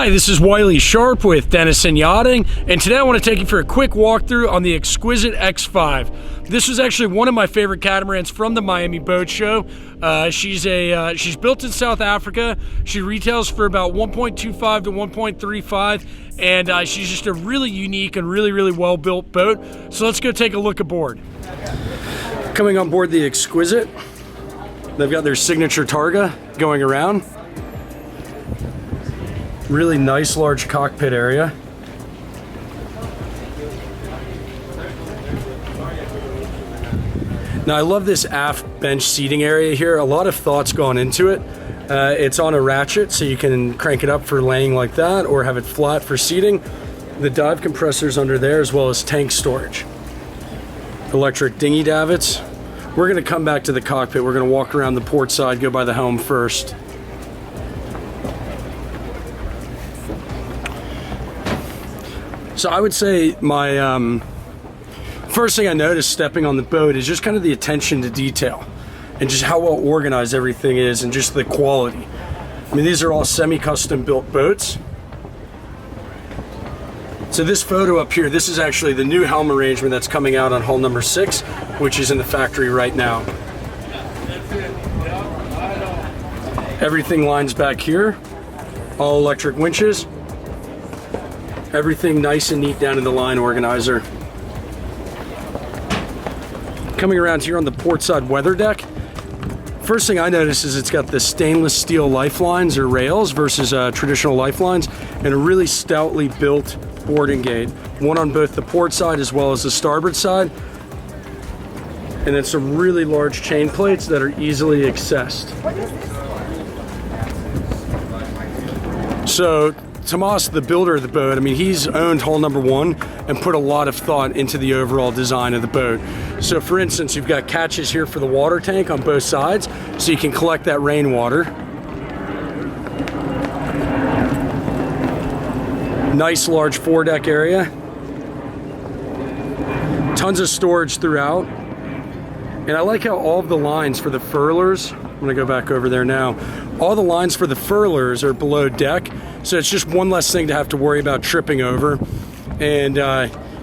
Hi, this is Wiley Sharp with Denison Yachting, and today I want to take you for a quick walkthrough on the Xquisite X5. This was actually one of my favorite catamarans from the Miami Boat Show. She's built in South Africa. She retails for about 1.25 to 1.35, and she's just a really unique and really well built boat. So let's go take a look aboard. Coming on board the Xquisite, they've got their signature targa going around. Really nice large cockpit area. Now I love this aft bench seating area here. A lot of thought's gone into it. It's on a ratchet, so you can crank it up for laying like that or have it flat for seating. The dive compressor's under there, as well as tank storage. Electric dinghy davits. We're gonna come back to the cockpit. We're gonna walk around the port side, go by the helm first. So I would say my first thing I noticed stepping on the boat is just kind of the attention to detail and just how well organized everything is and just the quality. I mean, these are all semi-custom built boats. So this photo up here, this is actually the new helm arrangement that's coming out on hull number 6, which is in the factory right now. Everything lines back here, all electric winches. Everything nice and neat down in the line organizer. Coming around here on the portside weather deck, first thing I noticed is it's got the stainless steel lifelines or rails versus traditional lifelines, and a really stoutly built boarding gate. One on both the port side as well as the starboard side. And then some really large chain plates that are easily accessed. So Tomas, the builder of the boat, I mean, he's owned hull number 1 and put a lot of thought into the overall design of the boat. So for instance, you've got catches here for the water tank on both sides, so you can collect that rainwater. Nice large foredeck area. Tons of storage throughout. And I like how all of the lines for the furlers, I'm gonna go back over there now, all the lines for the furlers are below deck, so it's just one less thing to have to worry about tripping over. And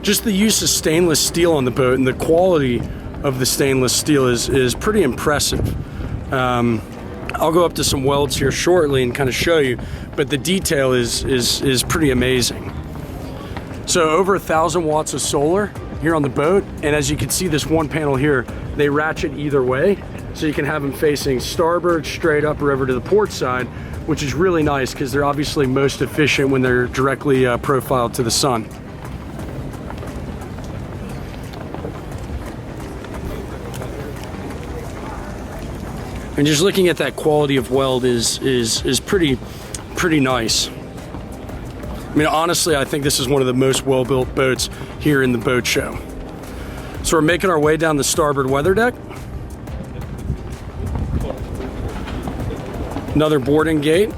just the use of stainless steel on the boat and the quality of the stainless steel is pretty impressive. I'll go up to some welds here shortly and kind of show you, but the detail is pretty amazing. So over 1,000 watts of solar here on the boat, and as you can see, this one panel here, they ratchet either way, so you can have them facing starboard, straight up, or over to the port side, which is really nice because they're obviously most efficient when they're directly profiled to the sun. And just looking at that quality of weld is pretty nice. I mean, honestly, I think this is one of the most well-built boats here in the boat show. So we're making our way down the starboard weather deck. Another boarding gate.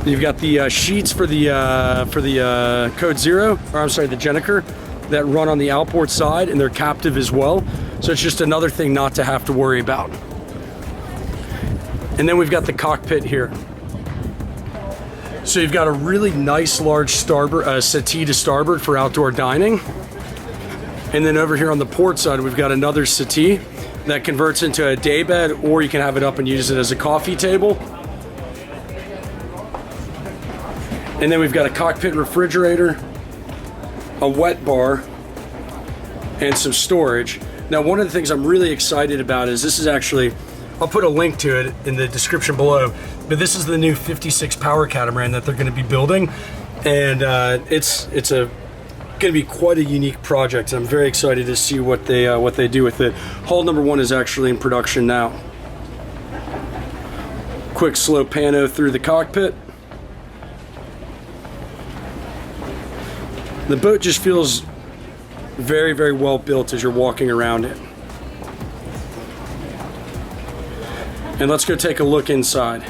You've got the sheets for the Code Zero, or I'm sorry, the Jenniker, that run on the outboard side, and they're captive as well. So it's just another thing not to have to worry about. And then we've got the cockpit here. So you've got a really nice large starboard settee to starboard for outdoor dining. And then over here on the port side, we've got another settee that converts into a day bed, or you can have it up and use it as a coffee table. And then we've got a cockpit refrigerator, a wet bar, and some storage. Now, one of the things I'm really excited about is this is actually, I'll put a link to it in the description below, but this is the new 56 power catamaran that they're going to be building, and it's going to be quite a unique project. I'm very excited to see what they do with it. Hull number 1 is actually in production now. Quick slow pano through the cockpit. The boat just feels very well built as you're walking around it. And let's go take a look inside.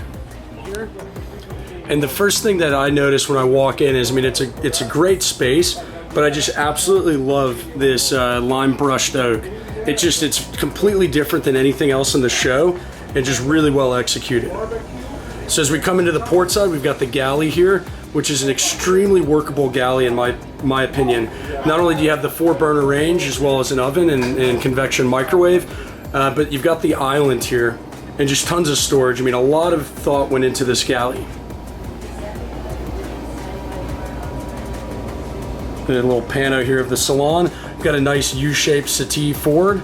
And the first thing that I notice when I walk in is, I mean, it's a great space, but I just absolutely love this lime brushed oak. It's completely different than anything else in the show, and just really well executed. So as we come into the port side, we've got the Galley here, which is an extremely workable galley in my opinion. Not only do you have the 4-burner range as well as an oven and convection microwave, but you've got the island here and just tons of storage. I mean, a lot of thought went into this galley. A little pano here of the salon. We've got a nice U-shaped settee forward.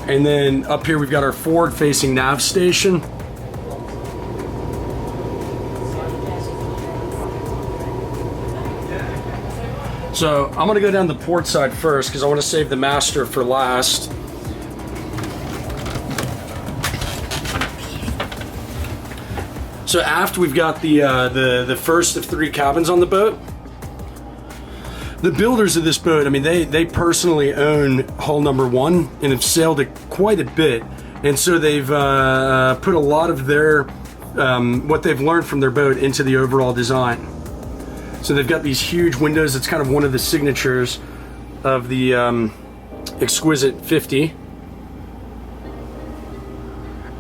And then up here we've got our forward-facing nav station. So I'm gonna go down the port side first because I want to save the master for last. So aft we've got the first of 3 cabins on the boat. The builders of this boat, I mean, they personally own hull number 1 and have sailed it quite a bit, and so they've put a lot of their what they've learned from their boat into the overall design. So they've got these huge windows. It's kind of one of the signatures of the Xquisite 50,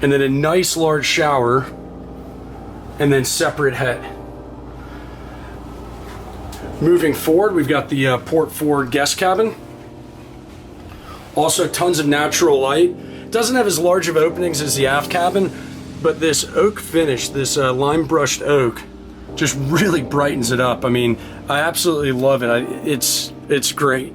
and then a nice large shower, and then separate head. Moving forward, we've got the port forward guest cabin. Also tons of natural light. Doesn't have as large of openings as the aft cabin, but this oak finish, this lime brushed oak, just really brightens it up. I mean, I absolutely love it. It's great.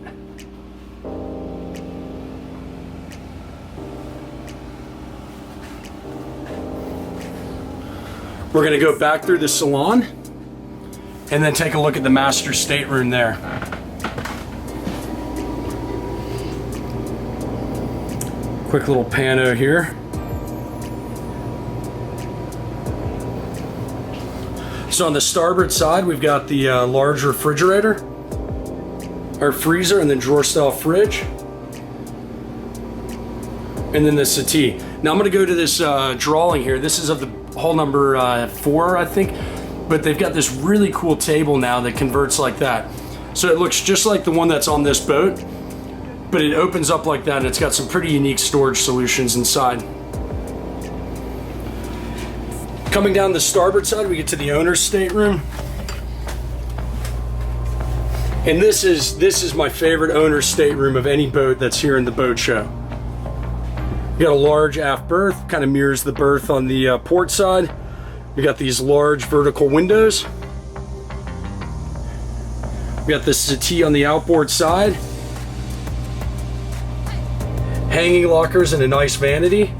We're gonna go back through the salon and then take a look at the master stateroom there. Quick little pano here. So on the starboard side, we've got the large refrigerator, or freezer, and then drawer style fridge. And then the settee. Now I'm gonna go to this drawing here. This is of the hull number 4, I think. But they've got this really cool table now that converts like that. So it looks just like the one that's on this boat, but it opens up like that, and it's got some pretty unique storage solutions inside. Coming down the starboard side, we get to the owner's stateroom. And this is my favorite owner's stateroom of any boat that's here in the boat show. You got a large aft berth, kind of mirrors the berth on the port side. We got these large vertical windows. We got the settee on the outboard side. Hanging lockers and a nice vanity.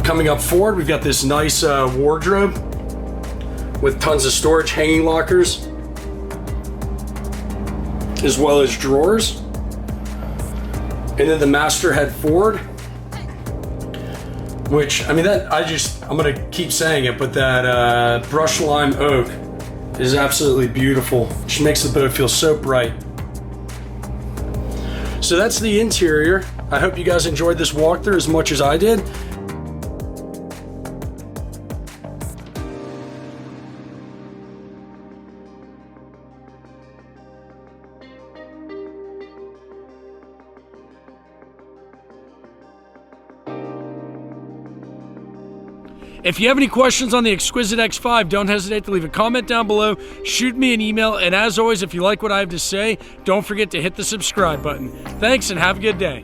Coming up forward, we've got this nice wardrobe with tons of storage, hanging lockers, as well as drawers. And then the master head forward, which, I mean, I'm gonna keep saying it, but that brushed lime oak is absolutely beautiful. It just makes the boat feel so bright. So that's the interior. I hope you guys enjoyed this walkthrough as much as I did. If you have any questions on the Xquisite X5, don't hesitate to leave a comment down below, shoot me an email, and as always, if you like what I have to say, don't forget to hit the subscribe button. Thanks and have a good day.